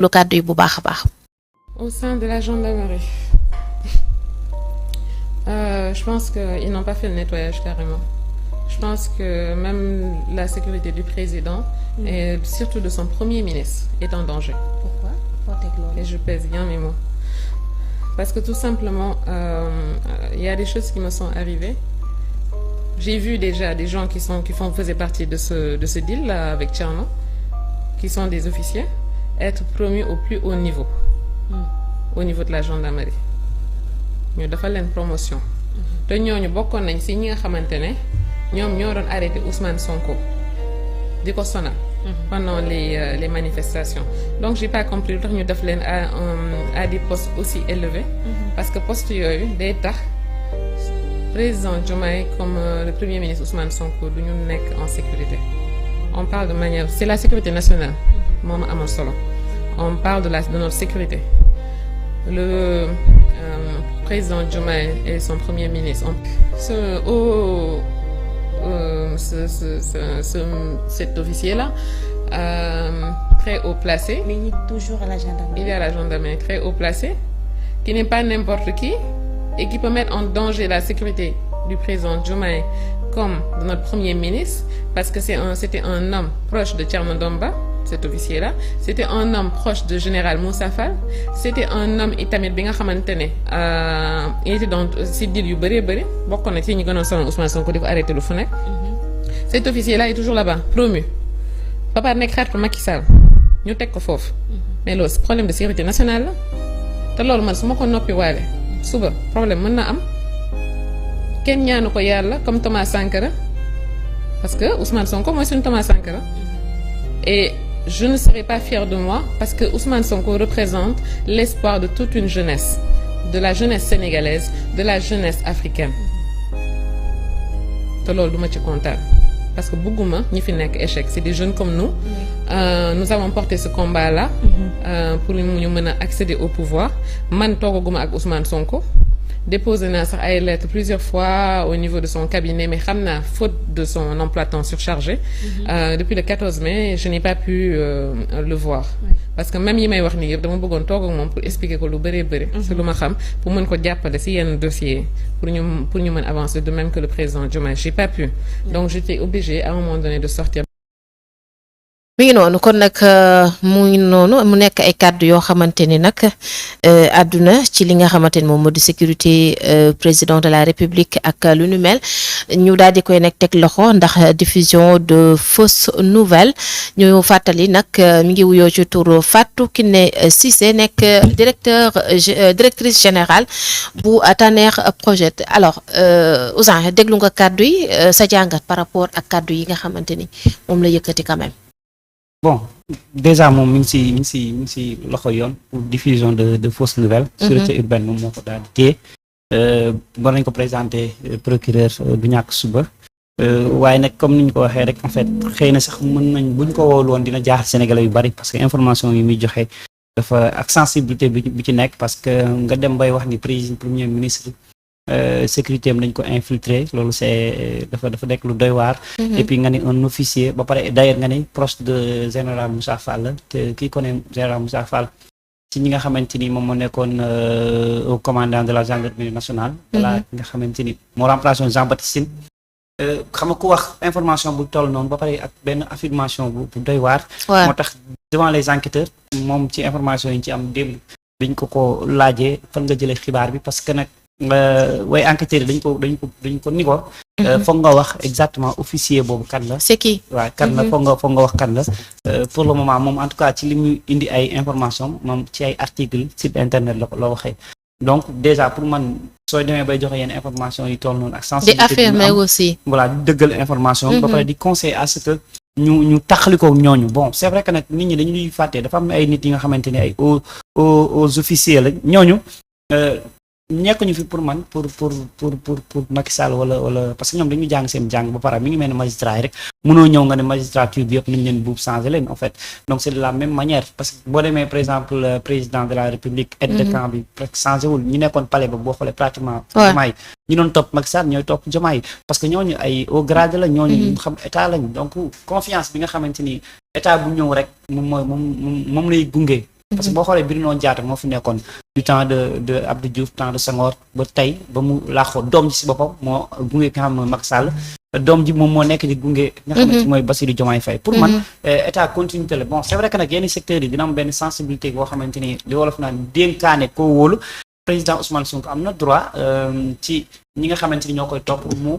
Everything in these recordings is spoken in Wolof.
lu kàddu yi bu baax a baax. Au sein de la gendarmerie, je pense qu'ils n'ont pas fait le nettoyage carrément. Je pense que même la sécurité du président et surtout de son premier ministre est en danger. Pourquoi? Et je pèse bien mes mots. Parce que tout simplement, il y a des choses qui me sont arrivées. J'ai vu déjà des gens qui faisaient partie de ce deal-là avec Tcherno, qui sont des officiers, être promus au plus haut niveau, au niveau de la gendarmerie. Ñu defal leen promotion. Te ñooñu bokkoon nañ ci ñi nga xamante ne ñoom ñoo doon arrêté Ousmane Sonko di ko sonal pendant les manifestations. Donc j'ai pas compris lu tax ñu def leen à des postes aussi élevés. Parce que postes yooyu day tax président Diomaye comme le premier ministre Ousmane Sonko du ñu nekk en sécurité. On parle de manière, c'est la sécurité nationale moom amul solo. On parle de notre sécurité. Le président Diomaye et son premier ministre, cet officier-là, très haut placé. Mais il est toujours à la gendarmerie. Il est à la gendarmerie, très haut placé, qui n'est pas n'importe qui et qui peut mettre en danger la sécurité du président Diomaye comme de notre premier ministre, parce que c'était un homme proche de Thierno Domba, cet officier-là. C'était un homme proche de général Moussa Fall. C'était un homme itamit bi nga xamante ne il était dans si deal yu bëree bëri bokkoon na ci ñi gënoon sonal Ousmane Sonko di ko arrêté lu fu nekk. Cet officier-là est toujours là-bas, promu. Papa nekk xaritu Macky Sall ñu teg ko foofu. Mais loolu problème de sécurité nationale la te loolu man su ma ko noppi waale suba problème mën na am. Kenn ñaanu ko yàlla comme Thomas Sankara parce que Ousmane Sonko mooy suñu Thomas Sankara et je ne serai pas fière de moi parce que Ousmane Sonko représente l'espoir de toute une jeunesse, de la jeunesse sénégalaise, de la jeunesse africaine te loolu duma ci kontaan parce que bëgguma ñi fi nekk échec, c'est des jeunes comme nous. Nous avons porté ce combat-là pour ñu mën a accéder au pouvoir. Man toogaguma ak Ousmane Sonko. Déposé naa sax ay lettres plusieurs fois au niveau de son cabinet mais xam naa faute de son emploi de temps surchargé. Depuis le 14 mai je n'ai pas pu le voir. Parce que même yi may wax nii yëpp dama bëggoon toog ak moom pour expliquer ko lu bëree bëri. c'est lu ma xam pour mën ko jàppale ci yenn dossiers pour ñu mën avancer de même que le président Diomaye j'ai pas pu. Donc j'étais obligée à un moment donné de sortir. mi ngi noonu kon nag mu ngi noonu mu nekk ay kàddu yoo xamante ni nag àdduna ci li nga xamante ni moom moo di sécurité président de la république ak lu nu mel ñu daal di koy nag teg loxo ndax diffusion de fausses nouvelles ñu fàttali nag mi ngi wuyoo ci turu Fatou Kiné Cissé nekk directrice générale bu Taner Project. Alors Ouzin déglu nga kàddu yi sa jàngat par rapport ak kàddu yi nga xamante ni moom la yëkkati quand même. Bon déjà moom mi ngi si loxo yoon pour diffusion de fausses nouvelles. Sûreté urbaine moom moo ko daal di téye war nañ ko présenter procureur du ñàkk suba waaye nag comme ni ñu ko waxee rek en fait xëy na sax mën nañ buñ ko woowul woon dina jaaxal Sénégalais yu bari parce que information yi muy joxe dafa ak sensibilité bi ci nekk parce que nga dem bay wax ni premier ministre sécurité am dañ ko infiltrer loolu c'est dafa nekk lu doy waar. Et puis nga ni un officier ba pare d'ailleurs nga ni proche de général Moussa Fall te kii connaît général Moussa Fall ci ñi nga xamante ni moom moo nekkoon au commandant de la gendarmerie nationale. voilà nga xamante ni moo remplacé Jean-Baptiste Tine. xam nga ku wax information bu toll noonu ba pare ak benn affirmation bu doy waar. moo tax devant les enquêteurs moom ci information yi ñu ci am démb biñ ko laajee fan nga jëlee xibaar bi parce que nag. way enquêteurs yi dañ ko ni ko foog nga wax exactement officier boobu kan la c'est qui waaw kan la foog nga wax kan la pour le moment moom en tout cas ci li mu indi ay information moom ci ay article site internet la waxee donc déjà pour man sooy demee bay joxe yenn information yi toll noonu ak sensibilité di affirmer aussi voilà di dëggal information ba pare di conseiller à ce que ñu taxalikoo ñooñu bon c'est vrai que nag nit ñi dañuy fàtte dafa am ay nit yi nga xamante ne ay aux officiers la ñooñu nekkuñu fi pour man pour Macky Sall wala parce que ñoom dañu jàng seen jàng ba pare mi ngi mel ne magistrat yi rek mënoo ñëw nga ne magistrature bi yëpp nañ leen buub changer leen en fait donc c'est de la même manière parce que boo demee par exemple président de la république aide de camp bi presque changé wul ñu nekkoon palais ba boo xoolee pratiquement Diomaye ñi doon topp Macky Sall ñooy topp Diomaye parce que ñooñu ay au grade la ñooñu xam état lañ donc confiance bi nga xamante ni état bu ñëw rek moom lay gunge parce que boo xoolee Bruno Diatta moo fi nekkoon du temps de Abdou Diouf temps de Senghor ba tey ba mu laaxoo doom ji si boppam moo gunge nga xam ne Macky Sall doom ji moom moo nekk di gunge nga xamante mooy Bassirou Diomaye Faye pour man état continuité la bon c'est vrai que nag yenn secteurs yi dina am benn sensibilité boo xamante ni li wolof naan dénkaane koo wóolu président Ousmane Sonko am na droit ci ñi nga xamante ni ñoo koy topp mu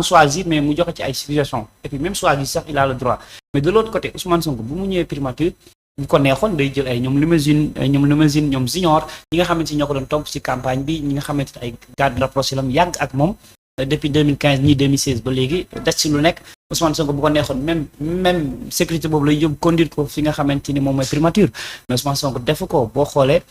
choisir mais mu joxe ci ay suggestions et puis même choisir sax il a le droit mais de l'autre côté Ousmane Sonko bu mu ñëwee primature bu ko neexoon day jël ay ñoom limousine ñoom junior ñi nga xamante ni ñoo ko doon topp ci campagne bi ñi nga xamante ni ay garde rapproché lam yàgg ak moom depuis 2015 ñii 2016 ba léegi des ci lu nekk Ousmane Sonko bu ko neexoon même sécurité boobu lay yóbbu conduire ko fi nga xamante ni moom mooy primature mais Ousmane Sonko defu ko boo xoolee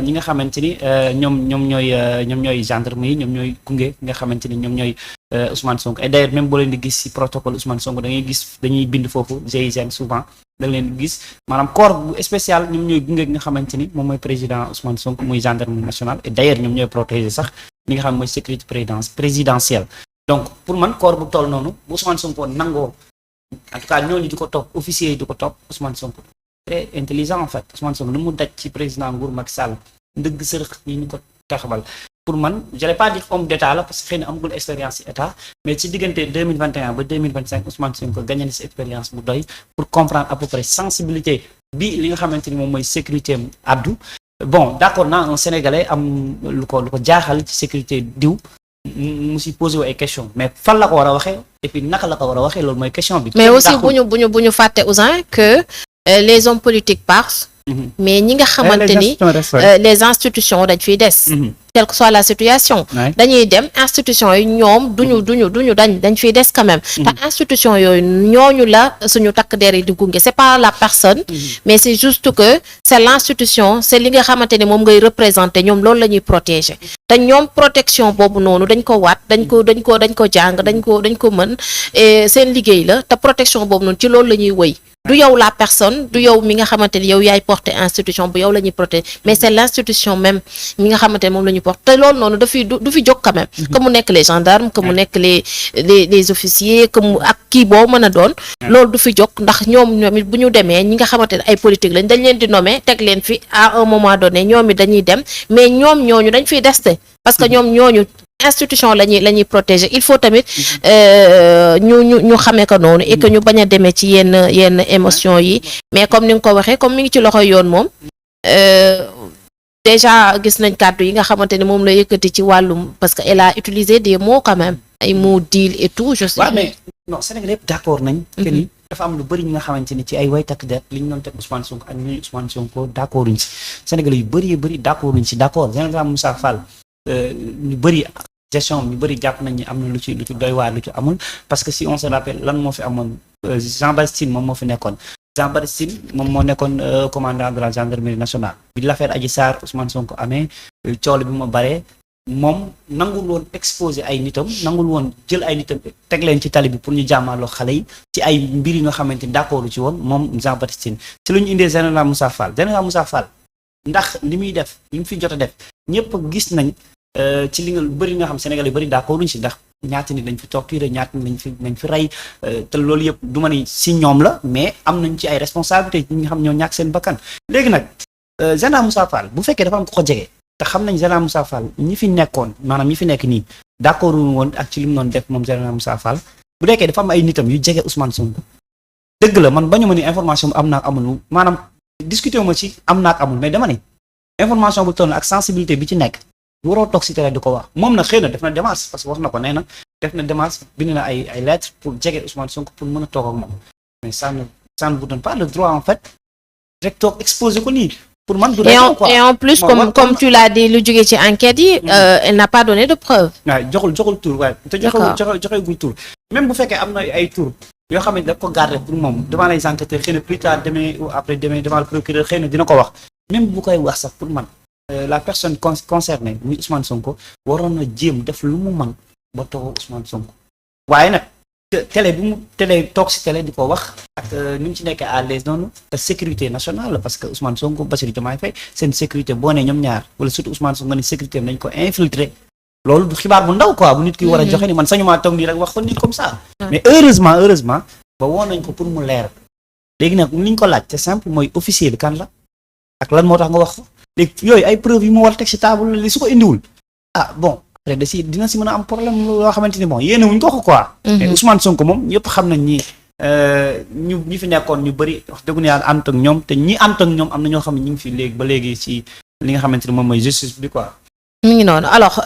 ñi nga xamante ni ñoom ñooy gendarme yi ñoom ñooy gunge nga xamante ni ñoom ñooy Ousmane Sonko et d'ailleurs même boo leen di gis ci protocole Ousmane Sonko da ngay gis dañuy bind foofu GIGN souvent da leen di gis maanaam corps bu spécial ñoom ñooy gunge nga xamante ni moom mooy président Ousmane Sonko muy gendarme national et d'ailleurs ñoom ñooy protéger sax li nga xam mooy sécurité présidentielle donc pour man corps bu toll noonu bu Ousmane Sonko nangoo en tout cas ñooñu di ko topp officiers yi di ko topp Ousmane Sonko très intelligent en fait Ousmane Sonko lu mu daj ci président nguur Macky Sall ndëgg sërëx yi ñu ko taxawal pour man j'allais pas dire homme d'état la parce que xëy na amagul expérience ci état mais ci diggante 2021 ba 2025 Ousmane Sonko gagné na ci expérience bu doy pour comprendre à peu près sensibilité bi li nga xamante ni moom mooy sécurité am addu bon d'accord naa un Sénégalais am lu ko jaaxal ci sécurité diw mu si posé wu ay question mais fan la ko war a waxee et puis naka la ko war a waxee loolu mooy question bi. mais aussi bu ñu fàtte Ouzin que les hommes politiques partent. mais ñi nga xamante ni les institutions dañ fiy des. quelle que soit la situation. dañuy dem institution yi ñoom duñu dañ fiy des quand même. te institution yooyu ñooñu la suñu takk der yi di gunge c'est pas la personne. mais c'est juste que c'est l'institution c'est li nga xamante ni moom ngay représenter ñoom loolu la ñuy protéger. te ñoom protection boobu noonu dañ ko waat dañ ko jàng dañ ko mën et seen liggéey la te protection boobu noonu ci loolu la ñuy wëy. du yow la personne du yow mi nga xamante ni yow yaay porter institution bu yow la ñuy protéger mais c'est l'institution même mi nga xamante ni moom la ñuy porter te loolu noonu du fi jóg quand même. que mu nekk les gendarmes que mu nekk les officiers que mu ak kii boo mën a doon. loolu du fi jóg ndax ñoom it bu ñu demee ñi nga xamante ne ay politique lañ dañ leen di nommer teg leen fi à un moment donné ñoom it dañuy dem mais ñoom ñooñu dañ fiy deste parce que ñoom ñooñu. institution la ñuy protéger il faut tamit ñu xamee ko noonu et que ñu bañ a demee ci yenn émotion yi mais comme ni nga ko waxee comme mi ngi ci loxoy yoon moom déjà gis nañ kàddu yi nga xamante ne moom la yëkkati ci wàllum parce que elle a utilisé des mots quand même ay mots deal et tout je sais. waaw mais non Sénégal yëpp d'accord nañ. que ni dafa am lu bëri ñi nga xamante ni ci ay way takk der li ñu doon teg Ousmane Sonko ak ñu Ousmane Sonko d'accorduñ ci Sénégal yu bëri d'accorduñ ci d'accord général Moussa Fall ñu bëri gestion ñu bëri jàpp nañ ni am na lu ci doy waar lu ci amul parce que si on se rappelle lan moo fi amoon Jean-Baptiste Tine moom moo fi nekkoon Jean-Baptiste Tine moom moo nekkoon commandant de la gendarmerie nationale bi l'affaire Adji Sarr Ousmane Sonko amee coole bi ma baree moom nangul woon exposer ay nitam nangul woon jël ay nitam teg leen ci tali bi pour ñu jàmmaloo xale yi ci ay mbir yi nga xamante ni d'accord ci woon moom Jean-Baptiste Tine ci la ñu indee général Moussa Fall ndax li muy def li mu fi jot a def ñëpp gis nañ ci li nga bëri nga xam Sénégal yu bëri d'accord uñ si ndax ñaata nit lañ fi torturé ñaata nit lañ fi rey te loolu yëpp du ma ni si ñoom la mais am nañ ci ay responsabilités ñi nga xam ñoo ñàkk seen bakkan léegi nag général Moussa Fall bu fekkee dafa am ko jege te xam nañ général Moussa Fall ñi fi nekkoon maanaam ñi fi nekk nii d'accord woon ak ci li mu doon def moom général Moussa Fall bu dekkee dafa am ay nitam yu jege Ousmane Sonko dëgg la man bañu ma ni information bu am naa ak amul maanaam discuter ma ci am naa ak amul mais dama ni information bu toll ak sensibilité bi ci nekk waroo toog si télé di ko wax moom na xëy na def na démarche parce que wax na ko nee na def na démarche bind na ay lettres pour jege Ousmane Sonko pour mën a toog ak moom mais ça ne vous donne pas le droit en fait rek toog exposer ko nii pour man du et en plus comme tu l'as dit lu jógee ci enquête yi elle n'a pas donné de preuve waaw joxul tur waaye te joxegul tur même bu fekkee am na ay tur yoo xam ne da ko garder pour moom devant les enquêteurs xëy na plus tard demain ou après demain devant le procureur xëy na dina ko wax même bu koy wax sax pour man la personne concernée muy Ousmane Sonko waroon na jéem def lu mu man ba toog Ousmane Sonko waaye nag télé toog si télé di ko wax ak ni mu ci nekkee à l'aise noonu te sécurité nationale la parce que Ousmane Sonko Bassirou Diomaye Faye seen sécurité boo nee ñoom ñaar wala surtout Ousmane Sonko nga ne sécurité nañ ko infiltrer loolu du xibaar bu ndaw quoi bu nit ki war a joxe ni man sañumaa toog nii rek wax ko nii comme ça mais heureusement ba woon nañ ko pour mu leer léegi nag li ñu ko laaj c'est simple mooy officier bi kan la ak lan moo tax nga wax ko léegi yooyu ay preuve yu mu war a teg ci table li su ko indiwul bon après dina si mën a am problème loo xamante ni bon yéene wuñ ko quoi. mais Ousmane Sonko moom ñëpp xam nañ ni ñi fi nekkoon ñu bëri wax dëgg yàlla ànd ak ñoom te ñi ànd ak ñoom am na ñoo xam ne ñu ngi fi léegi ba léegi ci li nga xamante ni moom mooy justice bi quoi. mi ngi noonu alors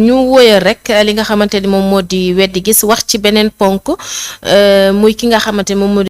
ñu wóyal rek li nga xamante ni moom moo di weddi gis wax ci beneen ponk muy ki nga xamante ni moom moo